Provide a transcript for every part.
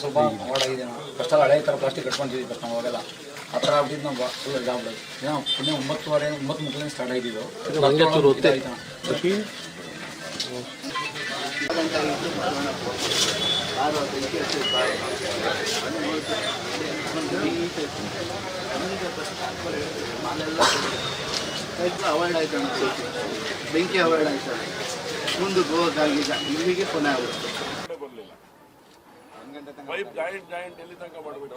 ಸ್ವಲ್ಪ ಓಡಾಗಿದೆ ಕಷ್ಟ ಹಳೆ ಥರ ಪ್ಲಾಸ್ಟಿಕ್ ಕಟ್ಕೊಂಡಿದ್ದೀವಿ ಫಸ್ಟ್ ನಾವು ಅವಾಗೆಲ್ಲ ಆ ಥರ ಆಗ್ಬಿಟ್ಟಿದ್ದು ನಾವು ಫುಲ್ ಜಾಬ್ ಏನೋ ಪುಣ್ಯ 9:30 ಸ್ಟಾರ್ಟ್ ಆಗಿದ್ದು ಅವಾಯ್ಡ್ ಆಯ್ತು ಬೆಂಕಿ ಅವಾಯ್ಡ್ ಆಯ್ತು ಮುಂದಕ್ಕೆ ಹೋಗೋಕ್ಕಾಗಿಲ್ಲ ಇಲ್ಲಿಗೆ ಕೊನೆ ಆಗುತ್ತೆ ಪೈಪ್ ಜಾಯಿಂಟ್ ಎಲ್ಲಿ ತನಕ ಮಾಡಬೇಕು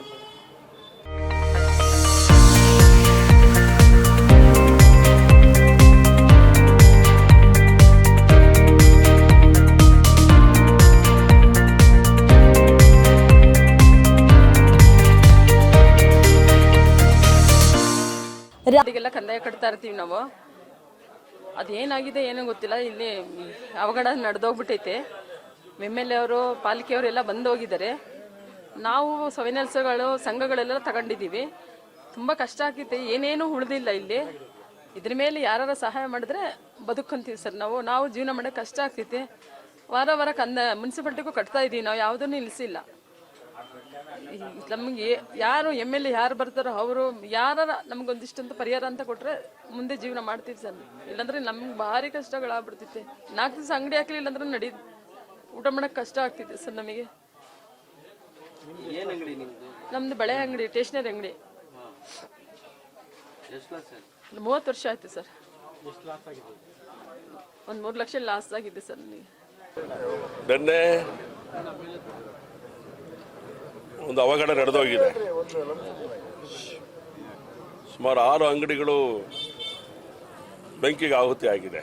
ಅದಕ್ಕೆಲ್ಲ ಕಂದಾಯ ಕಟ್ತಾ ಇರ್ತೀವಿ ನಾವು. ಅದೇನಾಗಿದೆ ಏನೋ ಗೊತ್ತಿಲ್ಲ, ಇಲ್ಲಿ ಅವಘಡ ನಡೆದೋಗ್ಬಿಟ್ಟೈತೆ. MLA ಅವರು ಪಾಲಿಕೆಯವರು ಎಲ್ಲ ಬಂದು ಹೋಗಿದ್ದಾರೆ. ನಾವು ಸವಿನಲ್ಸಗಳು ಸಂಘಗಳೆಲ್ಲ ತಗೊಂಡಿದ್ದೀವಿ. ತುಂಬ ಕಷ್ಟ ಆಗ್ತೈತೆ, ಏನೇನೂ ಉಳಿದಿಲ್ಲ ಇಲ್ಲಿ. ಇದ್ರ ಮೇಲೆ ಯಾರು ಸಹಾಯ ಮಾಡಿದ್ರೆ ಬದುಕಂತೀವಿ ಸರ್. ನಾವು ಜೀವನ ಮಾಡೋಕ್ಕೆ ಕಷ್ಟ ಆಗ್ತೈತೆ. ವಾರ ವಾರ ಮುನ್ಸಿಪಾಲ್ಟಿಗೂ ಕಟ್ತಾ ಇದ್ದೀವಿ, ನಾವು ಯಾವುದನ್ನು ನಿಲ್ಲಿಸಿಲ್ಲ. ನಮಗೆ ಯಾರು MLA ಯಾರು ಬರ್ತಾರೋ ಅವರು ಯಾರ ನಮಗೊಂದಿಷ್ಟಂತ ಪರಿಹಾರ ಅಂತ ಕೊಟ್ಟರೆ ಮುಂದೆ ಜೀವನ ಮಾಡ್ತೀವಿ ಸರ್. ಇಲ್ಲಾಂದ್ರೆ ನಮ್ಗೆ ಭಾರಿ ಕಷ್ಟಗಳಾಗ್ಬಿಡ್ತೈತೆ. 4 ದಿವಸ ಅಂಗಡಿ ಹಾಕಲಿಲ್ಲ ಅಂದ್ರೆ ಊಟ ಮಾಡೋಕ್ಕೆ ಕಷ್ಟ ಆಗ್ತಿದೆ ಸರ್ ನಮಗೆ. ನಮ್ದು ಬಳೆ ಅಂಗಡಿ, ಸ್ಟೇಷನರಿ ಅಂಗಡಿ. 30 ವರ್ಷ ಆಯ್ತು ಸರ್. ಒಂದು 3 ಲಕ್ಷ ಲಾಸ್ ಆಗಿದೆ ಸರ್ ನನಗೆ. ಒಂದು ಅವಘಡ ನಡೆದೋಗಿದೆ. ಸುಮಾರು 6 ಅಂಗಡಿಗಳು ಬೆಂಕಿಗೆ ಆಹುತಿ ಆಗಿದೆ.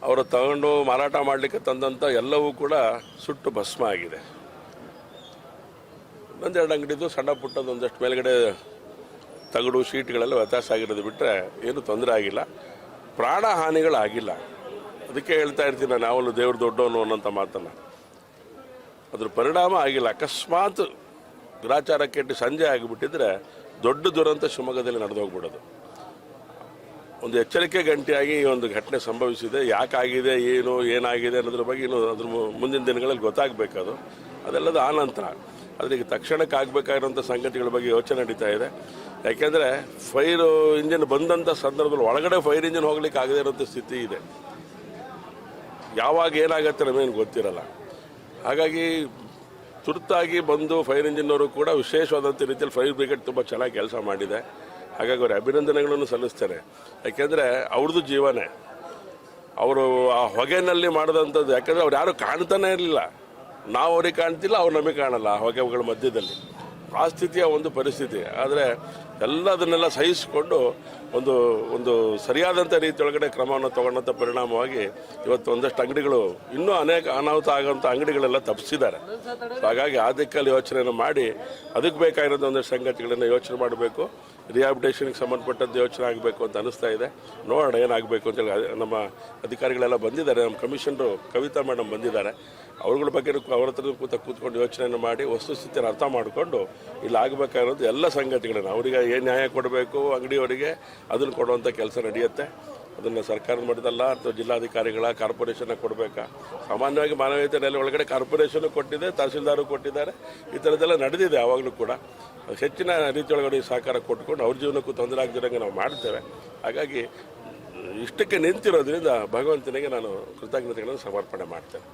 ಅವರು ತಗೊಂಡು ಮಾರಾಟ ಮಾಡಲಿಕ್ಕೆ ತಂದಂಥ ಎಲ್ಲವೂ ಕೂಡ ಸುಟ್ಟು ಭಸ್ಮ ಆಗಿದೆ. ಒಂದೆರಡು ಅಂಗಡಿದು ಸಣ್ಣ ಪುಟ್ಟದ್ದು ಒಂದಷ್ಟು ಮೇಲ್ಗಡೆ ತಗಡು ಶೀಟ್ಗಳೆಲ್ಲ ವ್ಯತ್ಯಾಸ ಆಗಿರೋದು ಬಿಟ್ಟರೆ ಏನು ತೊಂದರೆ ಆಗಿಲ್ಲ, ಪ್ರಾಣ ಹಾನಿಗಳಾಗಿಲ್ಲ. ಅದಕ್ಕೆ ಹೇಳ್ತಾ ಇರ್ತೀನಿ ನಾನು ಯಾವಲ್ಲೂ ದೇವ್ರ ದೊಡ್ಡವನು ಅನ್ನೋಂಥ ಮಾತನ್ನು. ಅದ್ರ ಪರಿಣಾಮ ಆಗಿಲ್ಲ. ಅಕಸ್ಮಾತ್ ಗ್ರಾಚಾರ ಕೆಟ್ಟು ಸಂಜೆ ಆಗಿಬಿಟ್ಟಿದ್ರೆ ದೊಡ್ಡ ದುರಂತ ಶಿವಮೊಗ್ಗದಲ್ಲಿ ನಡೆದೋಗ್ಬಿಡೋದು. ಒಂದು ಎಚ್ಚರಿಕೆ ಗಂಟೆಯಾಗಿ ಈ ಒಂದು ಘಟನೆ ಸಂಭವಿಸಿದೆ. ಯಾಕಾಗಿದೆ, ಏನಾಗಿದೆ ಅನ್ನೋದ್ರ ಬಗ್ಗೆ ಇನ್ನು ಅದ್ರ ಮುಂದಿನ ದಿನಗಳಲ್ಲಿ ಗೊತ್ತಾಗಬೇಕದು. ಅದೆಲ್ಲದ ಆನಂತರ ಆದರೆ ಈಗ ತಕ್ಷಣಕ್ಕೆ ಆಗಬೇಕಾಗಿರೋಂಥ ಸಂಗತಿಗಳ ಬಗ್ಗೆ ಯೋಚನೆ ನಡೀತಾ ಇದೆ. ಯಾಕೆಂದರೆ ಫೈರ್ ಇಂಜಿನ್ ಬಂದಂಥ ಸಂದರ್ಭದಲ್ಲಿ ಒಳಗಡೆ ಫೈರ್ ಇಂಜಿನ್ ಹೋಗ್ಲಿಕ್ಕೆ ಆಗದೇ ಇರೋಂಥ ಸ್ಥಿತಿ ಇದೆ. ಯಾವಾಗ ಏನಾಗುತ್ತೆ ನಮಗೇನು ಗೊತ್ತಿರಲ್ಲ. ಹಾಗಾಗಿ ತುರ್ತಾಗಿ ಬಂದು ಫೈರ್ ಇಂಜಿನ್ನವರು ಕೂಡ ವಿಶೇಷವಾದಂಥ ರೀತಿಯಲ್ಲಿ ಫೈರ್ ಬ್ರಿಗೇಡ್ ತುಂಬ ಚೆನ್ನಾಗಿ ಕೆಲಸ ಮಾಡಿದೆ. ಹಾಗಾಗಿ ಅವ್ರ ಅಭಿನಂದನೆಗಳನ್ನು ಸಲ್ಲಿಸ್ತೇನೆ. ಯಾಕೆಂದರೆ ಅವ್ರದ್ದು ಜೀವನೇ, ಅವರು ಆ ಹೊಗೆನಲ್ಲಿ ಮಾಡಿದಂಥದ್ದು. ಯಾಕೆಂದರೆ ಅವ್ರು ಯಾರು ಕಾಣ್ತಾನೆ ಇರಲಿಲ್ಲ, ನಾವು ಅವ್ರಿಗೆ ಕಾಣ್ತಿಲ್ಲ, ಅವ್ರು ನಮಗೆ ಕಾಣಲ್ಲ ಆ ಹೊಗೆಗಳ ಮಧ್ಯದಲ್ಲಿ. ಆ ಸ್ಥಿತಿಯ ಒಂದು ಪರಿಸ್ಥಿತಿ. ಆದರೆ ಎಲ್ಲದನ್ನೆಲ್ಲ ಸಹಿಸಿಕೊಂಡು ಒಂದು ಸರಿಯಾದಂಥ ರೀತಿಯೊಳಗಡೆ ಕ್ರಮವನ್ನು ತಗೊಂಡಂಥ ಪರಿಣಾಮವಾಗಿ ಇವತ್ತು ಒಂದಷ್ಟು ಅಂಗಡಿಗಳು, ಇನ್ನೂ ಅನೇಕ ಅನಾಹುತ ಆಗೋಂಥ ಅಂಗಡಿಗಳೆಲ್ಲ ತಪ್ಪಿಸಿದ್ದಾರೆ. ಹಾಗಾಗಿ ಆ ದಿಕ್ಕಲ್ಲಿ ಯೋಚನೆಯನ್ನು ಮಾಡಿ ಅದಕ್ಕೆ ಬೇಕಾಗಿರೋದು ಒಂದಷ್ಟು ಸಂಗತಿಗಳನ್ನು ಯೋಚನೆ ಮಾಡಬೇಕು. ರಿಹಾಬಿಟೇಷನ್ಗೆ ಸಂಬಂಧಪಟ್ಟಂತೆ ಯೋಚನೆ ಆಗಬೇಕು ಅಂತ ಅನಿಸ್ತಾ ಇದೆ. ನೋಡೋಣ ಏನಾಗಬೇಕು ಅಂತೇಳಿ. ನಮ್ಮ ಅಧಿಕಾರಿಗಳೆಲ್ಲ ಬಂದಿದ್ದಾರೆ, ನಮ್ಮ ಕಮಿಷನರು ಕವಿತಾ ಮೇಡಮ್ ಬಂದಿದ್ದಾರೆ. ಅವ್ರಗಳ ಬಗ್ಗೆ ಅವ್ರ ಹತ್ರ ಕೂತ್ಕೊಂಡು ಯೋಚನೆಯನ್ನು ಮಾಡಿ ವಸ್ತುಸ್ಥಿತಿಯನ್ನು ಅರ್ಥ ಮಾಡಿಕೊಂಡು ಇಲ್ಲಿ ಆಗಬೇಕಾಗಿರೋದು ಎಲ್ಲ ಸಂಗತಿಗಳನ್ನು ಅವರಿಗೆ ಏನು ನ್ಯಾಯ ಕೊಡಬೇಕು ಅಂಗಡಿಯವರಿಗೆ ಅದನ್ನು ಕೊಡುವಂಥ ಕೆಲಸ ನಡೆಯುತ್ತೆ. ಅದನ್ನು ಸರ್ಕಾರದ ಮಟ್ಟದಲ್ಲ ಅಥವಾ ಜಿಲ್ಲಾಧಿಕಾರಿಗಳ ಕಾರ್ಪೊರೇಷನ್ನ ಕೊಡಬೇಕಾ. ಸಾಮಾನ್ಯವಾಗಿ ಮಾನವೀಯತೆ ನೆಲೆ ಒಳಗಡೆ ಕಾರ್ಪೊರೇಷನ್ನು ಕೊಟ್ಟಿದೆ, ತಹಸೀಲ್ದಾರು ಕೊಟ್ಟಿದ್ದಾರೆ. ಈ ಥರದ್ದೆಲ್ಲ ನಡೆದಿದೆ ಆವಾಗಲೂ ಕೂಡ. ಹೆಚ್ಚಿನ ರೀತಿಯೊಳಗಡೆ ಸಹಕಾರ ಕೊಟ್ಕೊಂಡು ಅವ್ರ ಜೀವನಕ್ಕೂ ತೊಂದರೆ ಆಗದಿರೋಂಗೆ ನಾವು ಮಾಡ್ತೇವೆ. ಹಾಗಾಗಿ ಇಷ್ಟಕ್ಕೆ ನಿಂತಿರೋದ್ರಿಂದ ಭಗವಂತನಿಗೆ ನಾನು ಕೃತಜ್ಞತೆಗಳನ್ನು ಸಮರ್ಪಣೆ ಮಾಡ್ತೇನೆ.